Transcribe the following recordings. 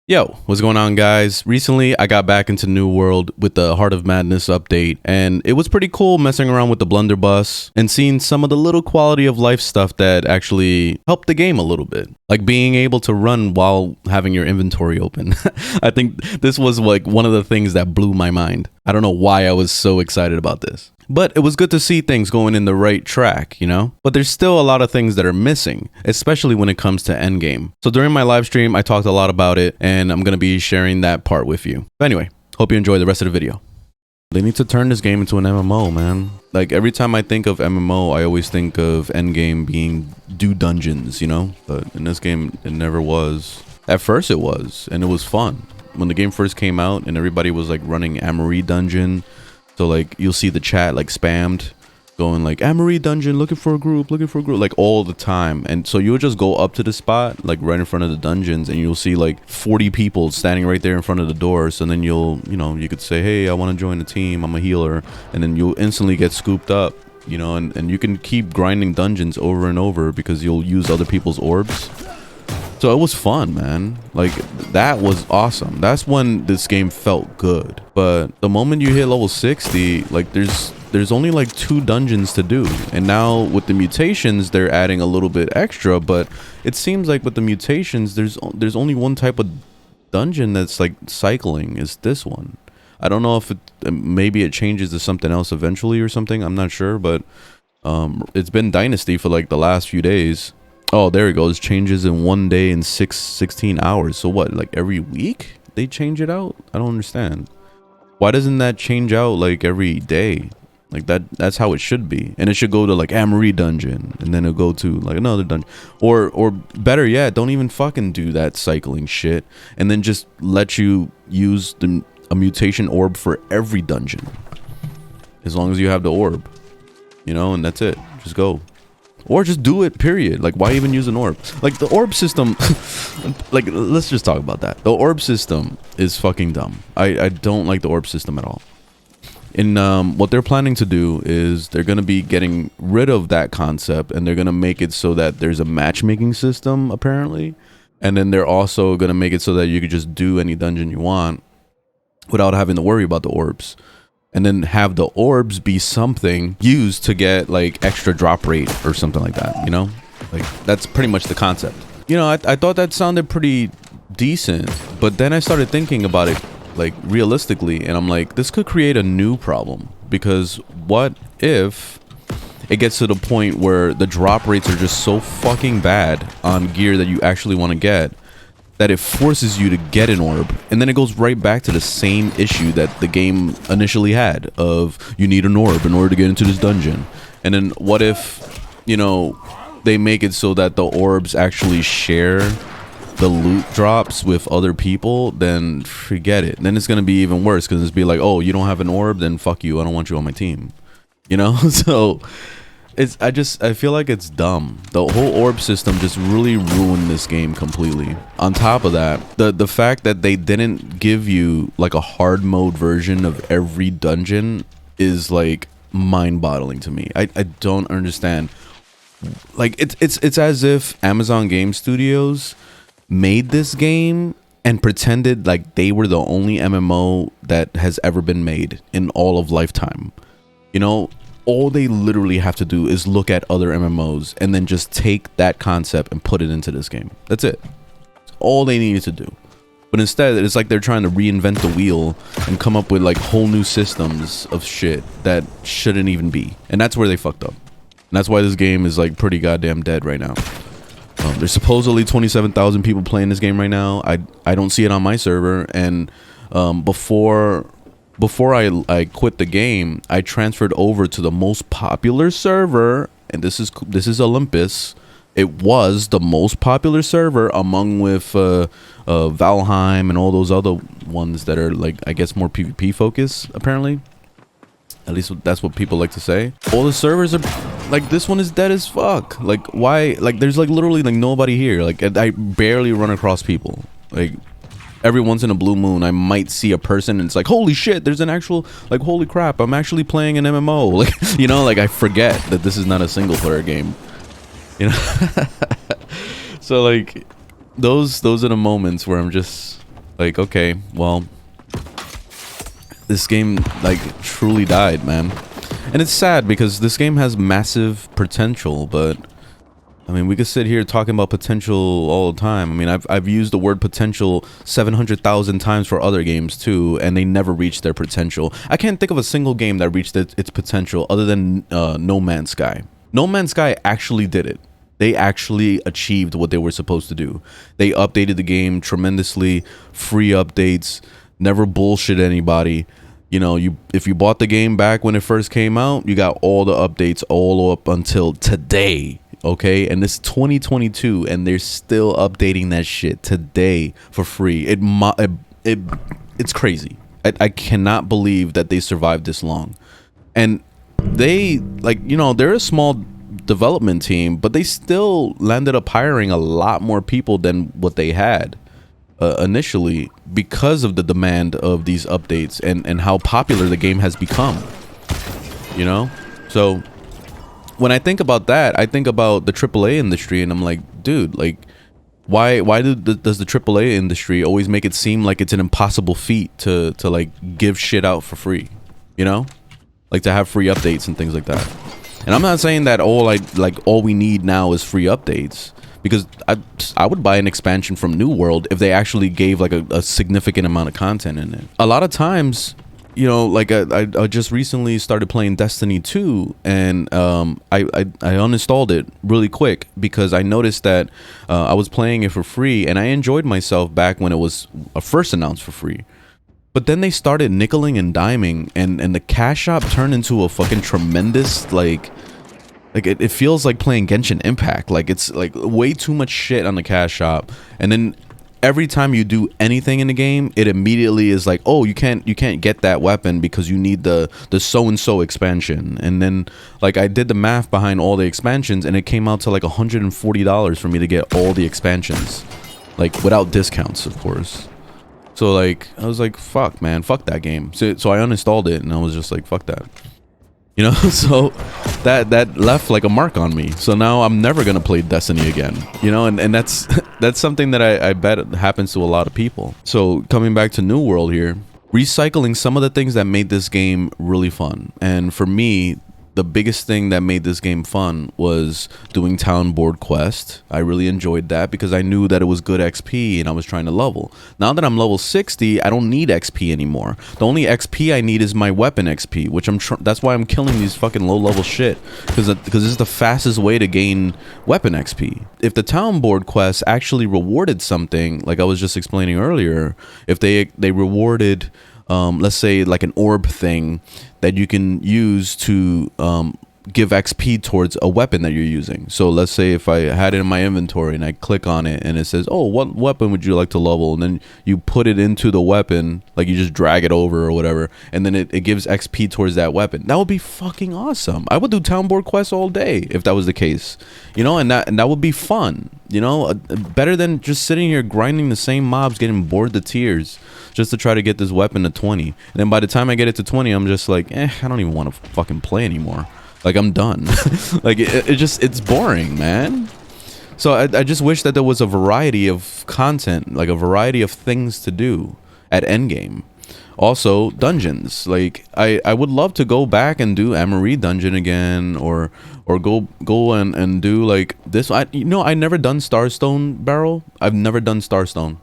Yo, what's going on, guys? Recently, I got back into New World with the Heart of Madness update, and it was pretty cool messing around with the blunderbuss and seeing some of the little quality of life stuff that actually helped the game a little bit. Like being able to run while having your inventory open. I think this was like one of the things that blew my mind. I don't know why I was so excited about this. But it was good to see things going in the right track, you know? But there's still a lot of things that are missing, especially when it comes to endgame. So during my live stream, I talked a lot about it, and I'm going to be sharing that part with you. But anyway, hope you enjoy the rest of the video. They need to turn this game into an MMO, man. Like every time I think of MMO, I always think of endgame being do dungeons, you know? But in this game, it never was. At first it was, and it was fun. When the game first came out and everybody was like running Amory Dungeon, so like you'll see the chat like spammed going like Amory Dungeon, looking for a group, like all the time. And so you'll just go up to the spot like right in front of the dungeons and you'll see like 40 people standing right there in front of the door. So then you could say, hey, I want to join the team, I'm a healer, and then you'll instantly get scooped up, you know, and you can keep grinding dungeons over and over because you'll use other people's orbs. So it was fun, man. Like that was awesome. That's when this game felt good. But the moment you hit level 60, like there's only like 2 dungeons to do. And now with the mutations, they're adding a little bit extra, but it seems like with the mutations, there's only one type of dungeon that's like cycling, is this one. I don't know if maybe it changes to something else eventually or something. I'm not sure, but it's been Dynasty for like the last few days. Oh, there it goes. Changes in 1 day and 16 hours. So what, like every week they change it out? I don't understand. Why doesn't that change out like every day? Like that's how it should be. And it should go to like Amory Dungeon and then it'll go to like another dungeon. Or better yet, don't even fucking do that cycling shit and then just let you use a mutation orb for every dungeon. As long as you have the orb, you know, and that's it. Just go. Or just do it, period. Like, why even use an orb? Like, the orb system... like, let's just talk about that. The orb system is fucking dumb. I don't like the orb system at all. And what they're planning to do is they're going to be getting rid of that concept, and they're going to make it so that there's a matchmaking system, apparently. And then they're also going to make it so that you could just do any dungeon you want without having to worry about the orbs. And then have the orbs be something used to get like extra drop rate or something like that, you know? Like that's pretty much the concept. You know, I thought that sounded pretty decent, but then I started thinking about it like realistically, and I'm like, this could create a new problem, because what if it gets to the point where the drop rates are just so fucking bad on gear that you actually want to get that it forces you to get an orb, and then it goes right back to the same issue that the game initially had of you need an orb in order to get into this dungeon. And then what if, you know, they make it so that the orbs actually share the loot drops with other people? Then forget it. Then it's gonna be even worse, because it's be like, oh, you don't have an orb, then fuck you, I don't want you on my team, you know? So I feel like it's dumb. The whole orb system just really ruined this game completely. On top of that, the fact that they didn't give you like a hard mode version of every dungeon is like mind-boggling to me. I don't understand. Like it's as if Amazon Game Studios made this game and pretended like they were the only MMO that has ever been made in all of lifetime. You know, all they literally have to do is look at other MMOs and then just take that concept and put it into this game. That's it. That's all they needed to do. But instead, it's like they're trying to reinvent the wheel and come up with like whole new systems of shit that shouldn't even be. And that's where they fucked up. And that's why this game is like pretty goddamn dead right now. There's supposedly 27,000 people playing this game right now. I don't see it on my server. And before I quit the game, I transferred over to the most popular server, and this is Olympus. It was the most popular server among with Valheim and all those other ones that are like, I guess, more PvP focused, apparently. At least that's what people like to say. All the servers are like, this one is dead as fuck. Like, why? Like, there's like literally like nobody here. Like, I barely run across people. Like, every once in a blue moon, I might see a person and it's like, holy shit, there's an actual, like, holy crap, I'm actually playing an MMO. Like, you know, like I forget that this is not a single player game, you know? So like, those are the moments where I'm just, Like, okay, well, this game like truly died, man. And it's sad because this game has massive potential, but I mean, we could sit here talking about potential all the time. I mean, I've used the word potential 700,000 times for other games too, and they never reached their potential. I can't think of a single game that reached its potential other than No Man's Sky. No Man's Sky actually did it. They actually achieved what they were supposed to do. They updated the game tremendously, free updates, never bullshit anybody. You know, if you bought the game back when it first came out, you got all the updates all up until today. Okay, and it's 2022 and they're still updating that shit today for free. It's crazy. I cannot believe that they survived this long. And they, like, you know, they're a small development team, but they still landed up hiring a lot more people than what they had initially, because of the demand of these updates and how popular the game has become, you know. So when I think about that, I think about the AAA industry, and I'm like, dude, like, why does the AAA industry always make it seem like it's an impossible feat to like give shit out for free, you know, like to have free updates and things like that. And I'm not saying that all we need now is free updates, because I would buy an expansion from New World if they actually gave like a significant amount of content in it. A lot of times, you know, like I just recently started playing Destiny 2, and I uninstalled it really quick because I noticed that I was playing it for free, and I enjoyed myself back when it was first announced for free. But then they started nickeling and diming, and the cash shop turned into a fucking tremendous, like it feels like playing Genshin Impact. Like, it's like way too much shit on the cash shop, and then every time you do anything in the game, it immediately is like, oh, you can't get that weapon because you need the so-and-so expansion. And then, like, I did the math behind all the expansions, and it came out to like $140 for me to get all the expansions, like without discounts, of course. So like, I was like, fuck, man, fuck that game. So I uninstalled it, and I was just like, fuck that, you know. So that left like a mark on me. So now I'm never gonna play Destiny again, you know. And that's that's something that I bet happens to a lot of people. So coming back to New World here, recycling some of the things that made this game really fun. And for me, the biggest thing that made this game fun was doing town board quest. I really enjoyed that because I knew that it was good XP and I was trying to level. Now that I'm level 60, I don't need XP anymore. The only XP I need is my weapon XP, which that's why I'm killing these fucking low level shit, because this is the fastest way to gain weapon XP. If the town board quest actually rewarded something, like I was just explaining earlier, if they rewarded let's say like an orb thing that you can use to give XP towards a weapon that you're using. So let's say if I had it in my inventory and I click on it and it says, oh, what weapon would you like to level? And then you put it into the weapon, like you just drag it over or whatever, and then it gives XP towards that weapon. That would be fucking awesome. I would do town board quests all day if that was the case, you know, and that would be fun, you know, better than just sitting here grinding the same mobs, getting bored to tears just to try to get this weapon to 20. And then by the time I get it to 20, I'm just like, I don't even want to fucking play anymore. Like, I'm done. Like, it's boring, man. So I just wish that there was a variety of content, like a variety of things to do at endgame. Also, dungeons. Like, I would love to go back and do Amory dungeon again, or go and do like this. I never done Starstone Barrel. I've never done Starstone.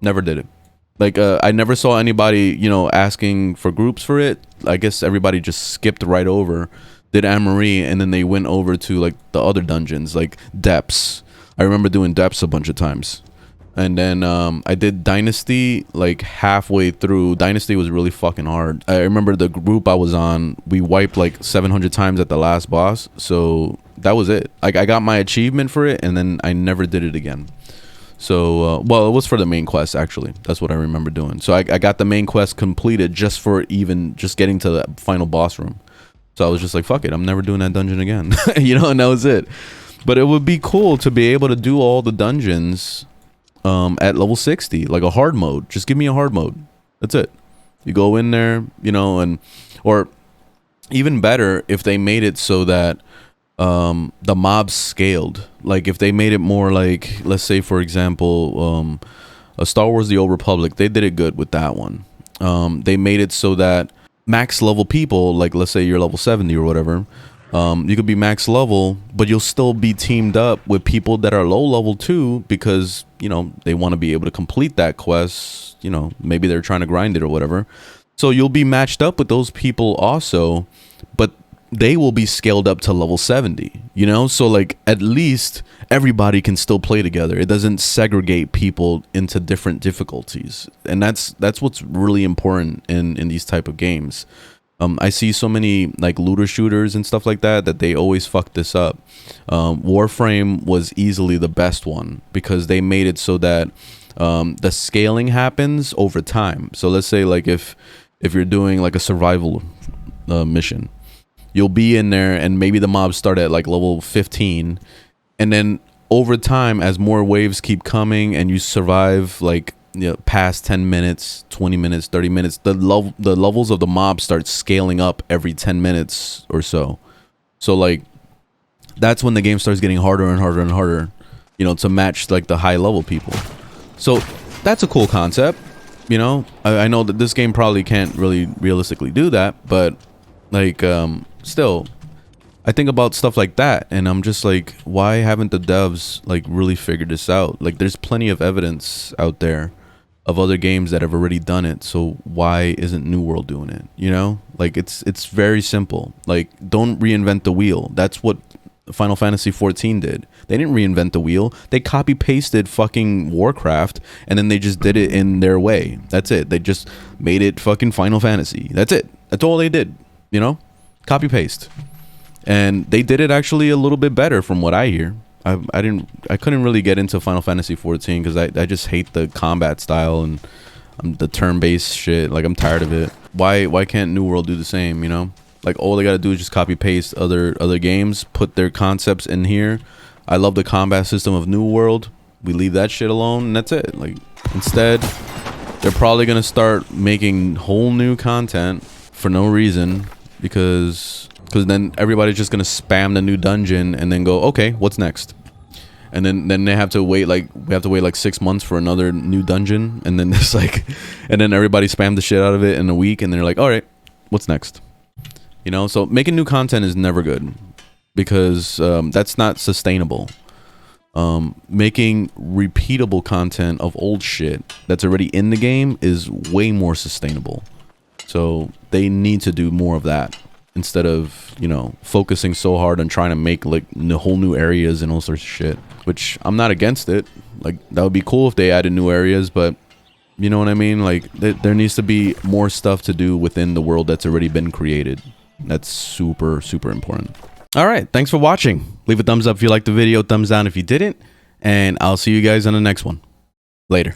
Never did it. Like, I never saw anybody, you know, asking for groups for it. I guess everybody just skipped right over, did Amory, and then they went over to like the other dungeons, like Depths. I remember doing Depths a bunch of times. And then I did Dynasty like halfway through. Dynasty was really fucking hard. I remember the group I was on, we wiped like 700 times at the last boss. So that was it. Like, I got my achievement for it, and then I never did it again. So, well, it was for the main quest, actually. That's what I remember doing. So I got the main quest completed just getting to the final boss room. So I was just like, fuck it, I'm never doing that dungeon again. You know, and that was it. But it would be cool to be able to do all the dungeons at level 60, like a hard mode. Just give me a hard mode. That's it. You go in there, you know, or even better if they made it so that the mobs scaled. Like, if they made it more like, let's say for example, Star Wars The Old Republic, they did it good with that one. They made it so that max level people, like let's say you're level 70 or whatever, you could be max level, but you'll still be teamed up with people that are low level too, because, you know, they want to be able to complete that quest. You know, maybe they're trying to grind it or whatever. So you'll be matched up with those people also, but they will be scaled up to level 70, you know? So like at least everybody can still play together. It doesn't segregate people into different difficulties. And that's what's really important in these type of games. I see so many like looter shooters and stuff like that they always fuck this up. Warframe was easily the best one because they made it so that the scaling happens over time. So let's say like if you're doing like a survival mission, you'll be in there and maybe the mobs start at like level 15, and then over time as more waves keep coming and you survive like, you know, past 10 minutes, 20 minutes, 30 minutes, the levels of the mob start scaling up every 10 minutes or so. So like that's when the game starts getting harder and harder and harder, you know, to match like the high level people. So that's a cool concept, you know. I know that this game probably can't really realistically do that, but like still I think about stuff like that and I'm just like, why haven't the devs like really figured this out? Like there's plenty of evidence out there of other games that have already done it, so why isn't New World doing it? You know, like it's very simple. Like, don't reinvent the wheel. That's what Final Fantasy 14 did. They didn't reinvent the wheel. They copy pasted fucking Warcraft and then they just did it in their way. That's it. They just made it fucking Final Fantasy. That's it. That's all they did, you know? Copy paste. And they did it actually a little bit better from what I hear. I couldn't really get into Final Fantasy 14 because I just hate the combat style and the turn-based shit. Like, I'm tired of it. Why can't New World do the same, you know? Like, all they gotta do is just copy paste other games, put their concepts in here. I love the combat system of New World. We leave that shit alone and that's it. Like, instead they're probably gonna start making whole new content for no reason, because then everybody's just gonna spam the new dungeon and then go, okay, what's next? And then they have to wait, like, we have to wait like 6 months for another new dungeon, and then it's like, and then everybody spammed the shit out of it in a week, and they're like, all right, what's next? You know, so making new content is never good, because that's not sustainable. Making repeatable content of old shit that's already in the game is way more sustainable. So they need to do more of that, instead of, you know, focusing so hard on trying to make like whole new areas and all sorts of shit, which I'm not against it. Like, that would be cool if they added new areas, but you know what I mean? Like, there needs to be more stuff to do within the world that's already been created. That's super, super important. All right, thanks for watching. Leave a thumbs up if you liked the video, thumbs down if you didn't, and I'll see you guys on the next one. Later.